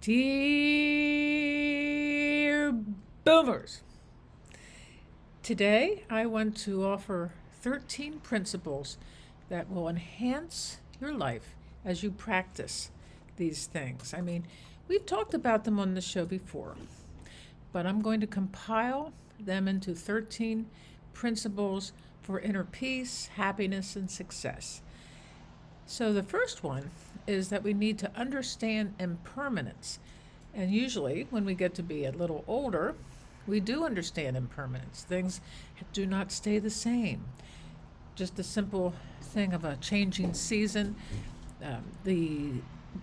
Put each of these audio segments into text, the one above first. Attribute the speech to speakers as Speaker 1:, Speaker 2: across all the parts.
Speaker 1: Dear Boomers, today I want to offer 13 principles that will enhance your life as you practice these things. I mean, we've talked about them on the show before, but I'm going to compile them into 13 principles for inner peace, happiness, and success. So the first one is that we need to understand impermanence. And usually, when we get to be a little older, we do understand impermanence. Things do not stay the same. Just the simple thing of a changing season. The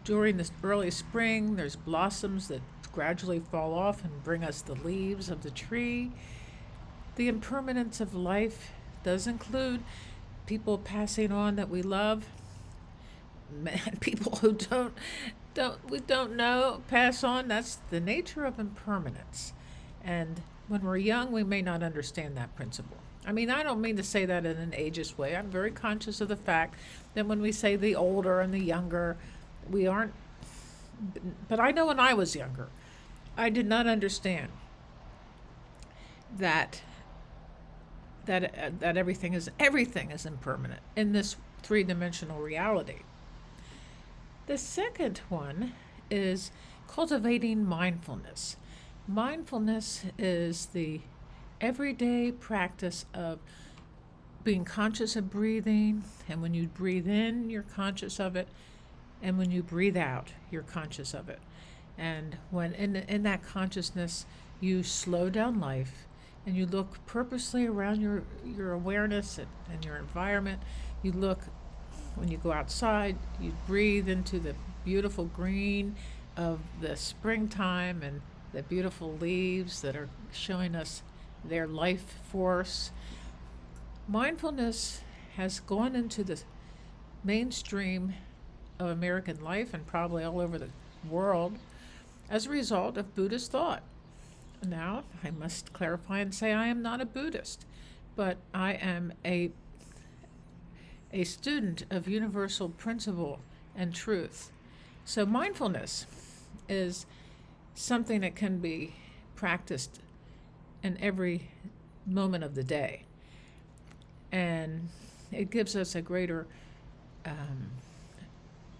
Speaker 1: During the early spring, there's blossoms that gradually fall off and bring us the leaves of the tree. The impermanence of life does include people passing on that we love, people who don't know pass on. That's the nature of impermanence. And when we're young, we may not understand that principle. I mean, I don't mean to say that in an ageist way. I'm very conscious of the fact that when we say the older and the younger, we aren't. But I know when I was younger, I did not understand that everything is impermanent in this three-dimensional reality. The second one is cultivating mindfulness. Mindfulness is the everyday practice of being conscious of breathing, and when you breathe in, you're conscious of it, and when you breathe out, you're conscious of it. And when in that consciousness, you slow down life, and you look purposely around your awareness and your environment. You look. When you go outside, you breathe into the beautiful green of the springtime and the beautiful leaves that are showing us their life force. Mindfulness has gone into the mainstream of American life and probably all over the world as a result of Buddhist thought. Now, I must clarify and say I am not a Buddhist, but I am a student of universal principle and truth. So mindfulness is something that can be practiced in every moment of the day. And it gives us a greater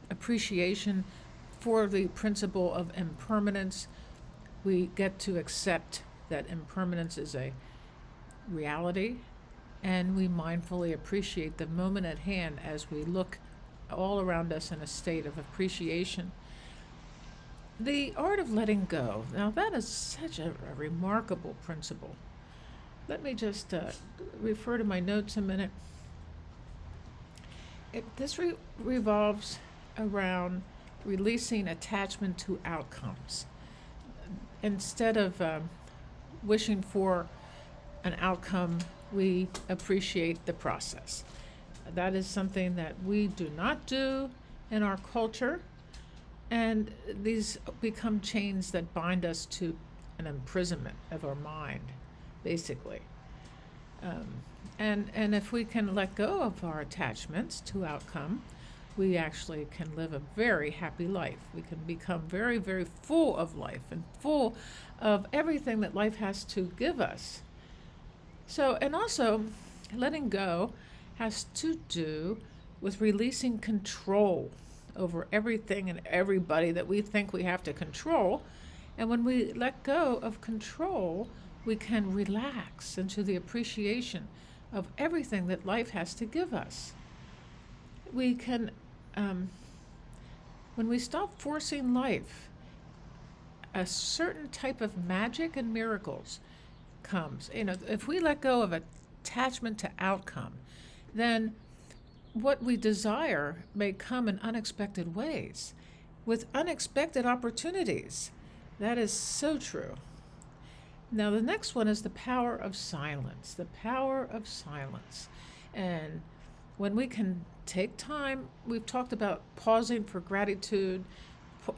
Speaker 1: appreciation for the principle of impermanence. We get to accept that impermanence is a reality, and we mindfully appreciate the moment at hand as we look all around us in a state of appreciation. The art of letting go. Now, that is such a remarkable principle. Let me just refer to my notes a minute. This revolves around releasing attachment to outcomes. Instead of wishing for an outcome, we appreciate the process. That is something that we do not do in our culture, and these become chains that bind us to an imprisonment of our mind, basically. And if we can let go of our attachments to outcome, we actually can live a very happy life. We can become very, very full of life and full of everything that life has to give us. So, and also, letting go has to do with releasing control over everything and everybody that we think we have to control. And when we let go of control, we can relax into the appreciation of everything that life has to give us. We can, when we stop forcing life, a certain type of magic and miracles comes. If we let go of attachment to outcome, then what we desire may come in unexpected ways, with unexpected opportunities. That is so true. Now, the next one is the power of silence. The power of silence. And when we can take time, we've talked about pausing for gratitude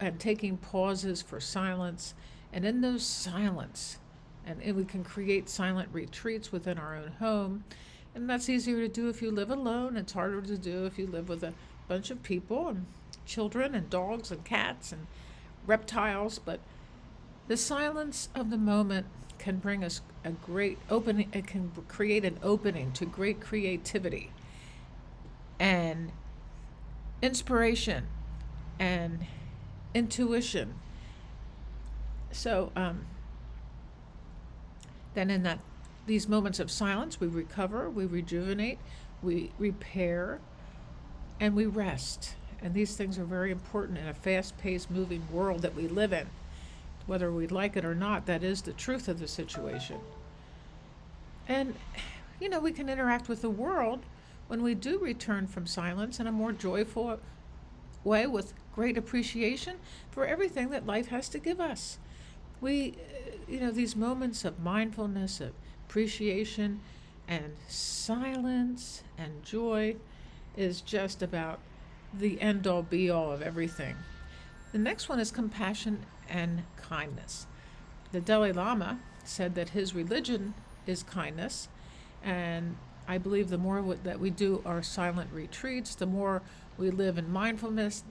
Speaker 1: and taking pauses for silence. And in those silence, and we can create silent retreats within our own home. And that's easier to do if you live alone. It's harder to do if you live with a bunch of people and children and dogs and cats and reptiles, but the silence of the moment can bring us a great opening. It can create an opening to great creativity and inspiration and intuition. So then in these moments of silence, we recover, we rejuvenate, we repair, and we rest. And these things are very important in a fast-paced, moving world that we live in. Whether we like it or not, that is the truth of the situation. And, we can interact with the world when we do return from silence in a more joyful way with great appreciation for everything that life has to give us. We, these moments of mindfulness, of appreciation, and silence and joy is just about the end all be all of everything. The next one is compassion and kindness. The Dalai Lama said that his religion is kindness, and I believe the more that we do our silent retreats, the more we live in mindfulness,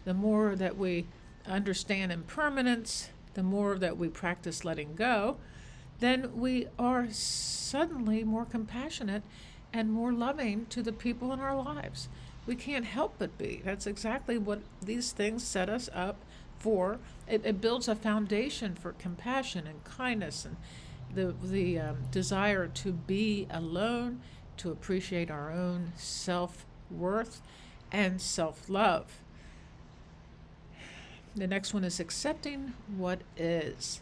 Speaker 1: the more that we understand impermanence, the more that we practice letting go, then we are suddenly more compassionate and more loving to the people in our lives. We can't help but be. That's exactly what these things set us up for. It builds a foundation for compassion and kindness and the desire to be alone, to appreciate our own self-worth and self-love. The next one is accepting what is.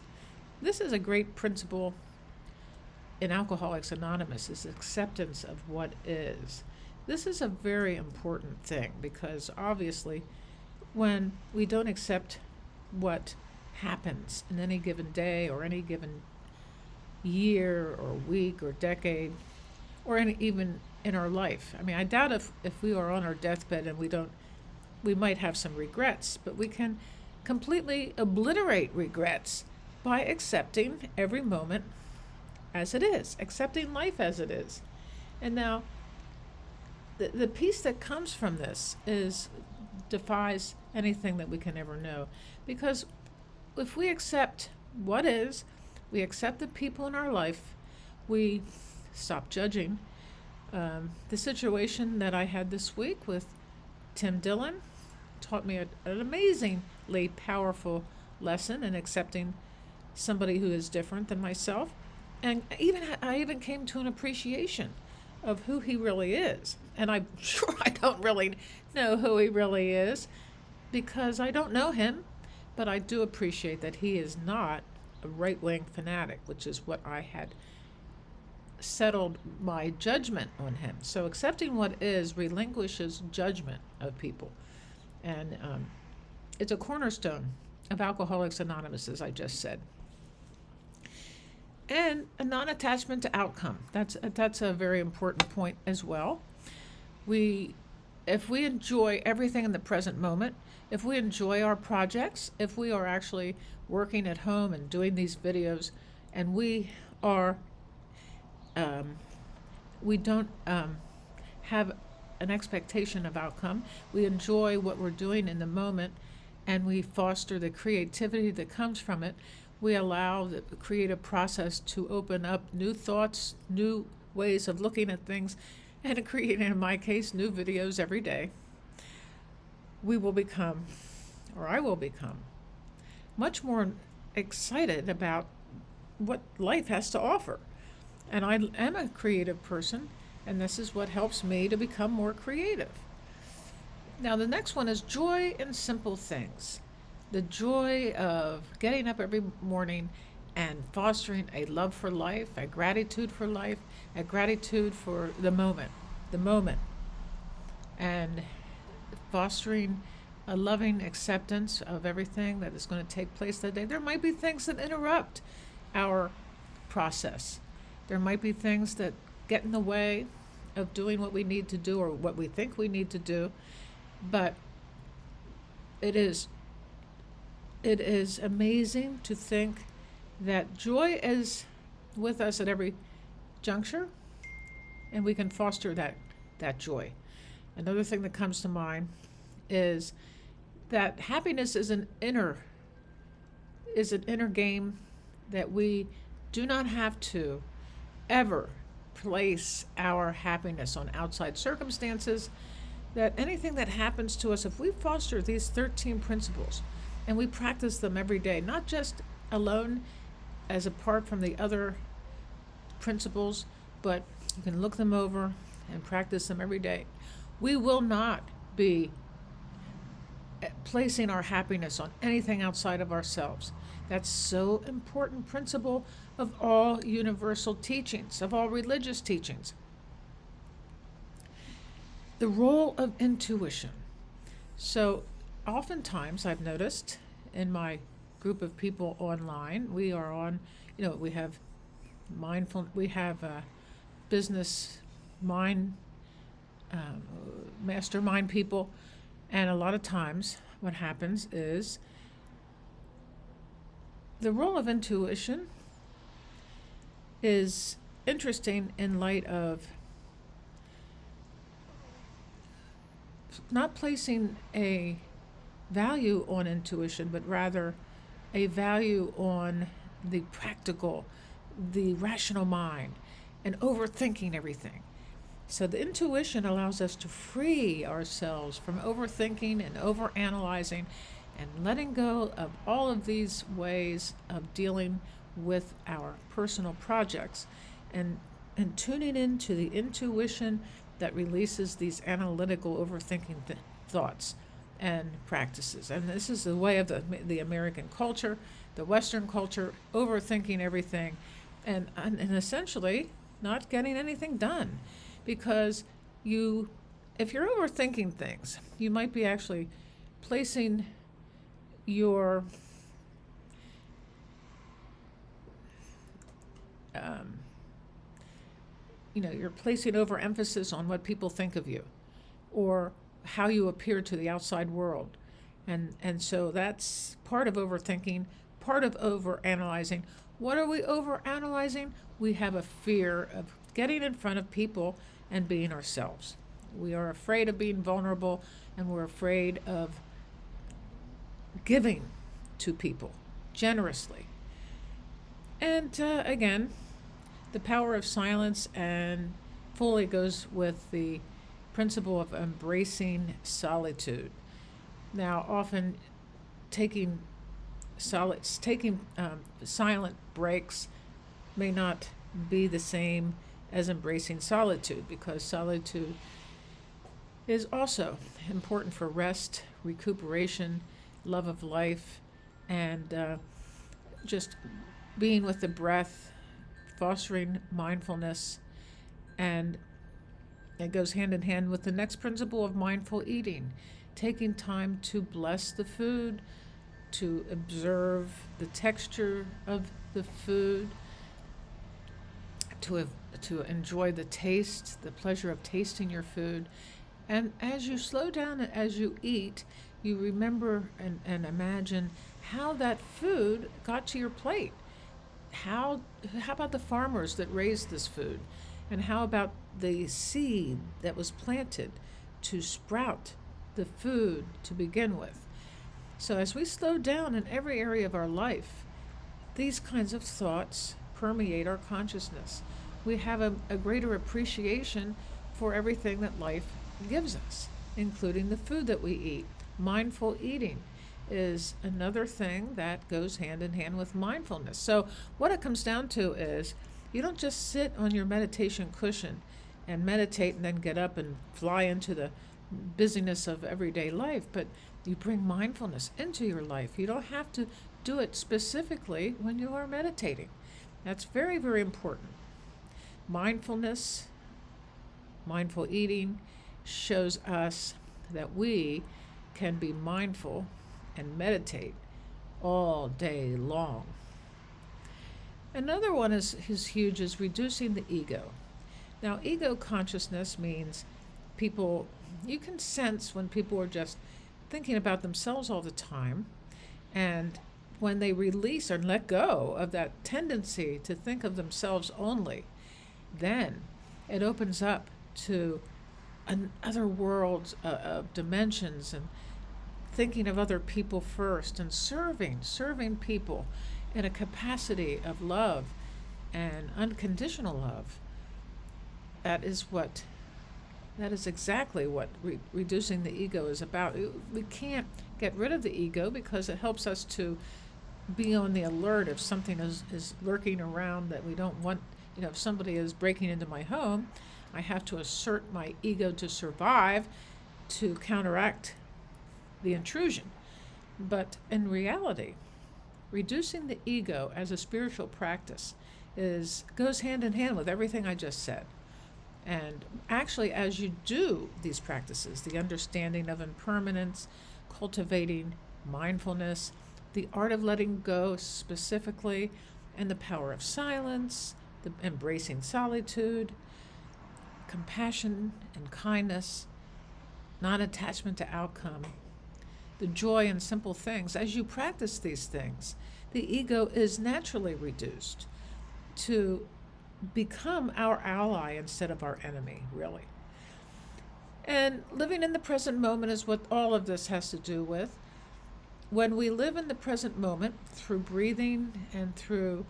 Speaker 1: This is a great principle in Alcoholics Anonymous, is acceptance of what is. This is a very important thing because obviously when we don't accept what happens in any given day or any given year or week or decade or even in our life. I mean, I doubt if we are on our deathbed and we might have some regrets, but we can completely obliterate regrets by accepting every moment as it is, accepting life as it is. And now the peace that comes from this defies anything that we can ever know. Because if we accept what is, we accept the people in our life, we stop judging. The situation that I had this week with Tim Dillon taught me an amazingly powerful lesson in accepting somebody who is different than myself. And I even came to an appreciation of who he really is. And I'm sure I don't really know who he really is because I don't know him, but I do appreciate that he is not a right-wing fanatic, which is what I had settled my judgment on him. So accepting what is relinquishes judgment of people. And it's a cornerstone of Alcoholics Anonymous, as I just said. And a non-attachment to outcome. That's a very important point as well. If we enjoy everything in the present moment, if we enjoy our projects, if we are actually working at home and doing these videos, and we don't have an expectation of outcome, we enjoy what we're doing in the moment, and we foster the creativity that comes from it. We allow the creative process to open up new thoughts, new ways of looking at things, and creating, in my case, new videos every day. I will become much more excited about what life has to offer. And I am a creative person, and this is what helps me to become more creative. Now, the next one is joy in simple things. The joy of getting up every morning and fostering a love for life, a gratitude for life, a gratitude for the moment, and fostering a loving acceptance of everything that is going to take place that day. There might be things that interrupt our process. There might be things that get in the way of doing what we need to do or what we think we need to do, but it is amazing to think that joy is with us at every juncture, and we can foster that joy. Another thing that comes to mind is that happiness is an inner game, that we do not have to ever place our happiness on outside circumstances, that anything that happens to us, if we foster these 13 principles and we practice them every day, not just alone as apart from the other principles, but you can look them over and practice them every day, we will not be placing our happiness on anything outside of ourselves. That's so important principle of all universal teachings, of all religious teachings. The role of intuition. So oftentimes I've noticed in my group of people online, we are on, we have business mind, mastermind people. And a lot of times what happens is the role of intuition is interesting in light of not placing a value on intuition, but rather a value on the practical, the rational mind, and overthinking everything. So the intuition allows us to free ourselves from overthinking and overanalyzing and letting go of all of these ways of dealing with our personal projects and tuning into the intuition that releases these analytical overthinking thoughts and practices. And this is the way of the American culture, the Western culture, overthinking everything and essentially not getting anything done. Because if you're overthinking things, you might be actually placing your you're placing overemphasis on what people think of you or how you appear to the outside world. And so that's part of overthinking, part of overanalyzing. What are we overanalyzing? We have a fear of getting in front of people and being ourselves. We are afraid of being vulnerable, and we're afraid of giving to people generously. And again, the power of silence and fully goes with the principle of embracing solitude. Now, often taking silent breaks may not be the same as embracing solitude, because solitude is also important for rest, recuperation, love of life, and just being with the breath, fostering mindfulness. And it goes hand in hand with the next principle of mindful eating, taking time to bless the food, to observe the texture of the food, to enjoy the taste, the pleasure of tasting your food. And as you slow down and as you eat, you remember and imagine how that food got to your plate. How about the farmers that raised this food? And how about the seed that was planted to sprout the food to begin with? So as we slow down in every area of our life, these kinds of thoughts permeate our consciousness. We have a greater appreciation for everything that life gives us, including the food that we eat. Mindful eating is another thing that goes hand in hand with mindfulness. So what it comes down to is you don't just sit on your meditation cushion and meditate and then get up and fly into the busyness of everyday life, but you bring mindfulness into your life. You don't have to do it specifically when you are meditating. That's very, very important. Mindfulness, mindful eating shows us that we can be mindful and meditate all day long. Another one is huge, is reducing the ego. Now, ego consciousness means you can sense when people are just thinking about themselves all the time, and when they release or let go of that tendency to think of themselves only, then it opens up to other worlds of dimensions and thinking of other people first and serving people in a capacity of love and unconditional love. That is what that is exactly what reducing the ego is about. We can't get rid of the ego because it helps us to be on the alert if something is lurking around that we don't want. If somebody is breaking into my home, I have to assert my ego to survive, to counteract the intrusion. But in reality, reducing the ego as a spiritual practice goes hand in hand with everything I just said. And actually, as you do these practices, the understanding of impermanence, cultivating mindfulness, the art of letting go specifically, and the power of silence, the embracing solitude, compassion and kindness, non-attachment to outcome, the joy in simple things. As you practice these things, the ego is naturally reduced to become our ally instead of our enemy, really. And living in the present moment is what all of this has to do with. When we live in the present moment through breathing and through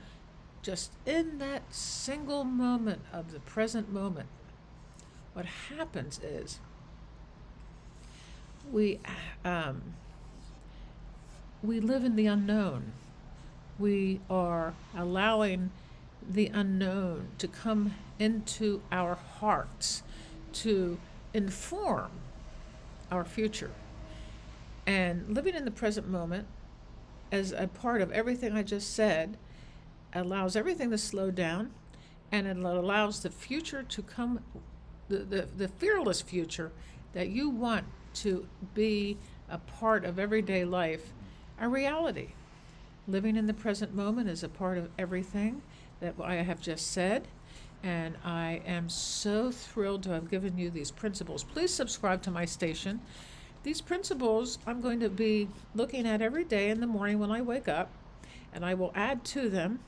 Speaker 1: just in that single moment of the present moment, what happens is we live in the unknown. We are allowing the unknown to come into our hearts to inform our future. And living in the present moment as a part of everything I just said allows everything to slow down, and it allows the future to come, the fearless future that you want to be a part of everyday life, a reality. Living in the present moment is a part of everything that I have just said, and I am so thrilled to have given you these principles. Please subscribe to my station. These principles I'm going to be looking at every day in the morning when I wake up, and I will add to them,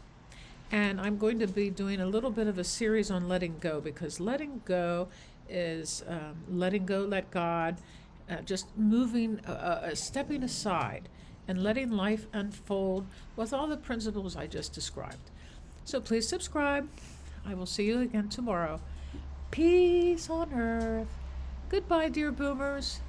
Speaker 1: and I'm going to be doing a little bit of a series on letting go, because letting go is letting go, let God, just moving, stepping aside and letting life unfold with all the principles I just described. So please subscribe. I will see you again tomorrow. Peace on earth. Goodbye, dear boomers.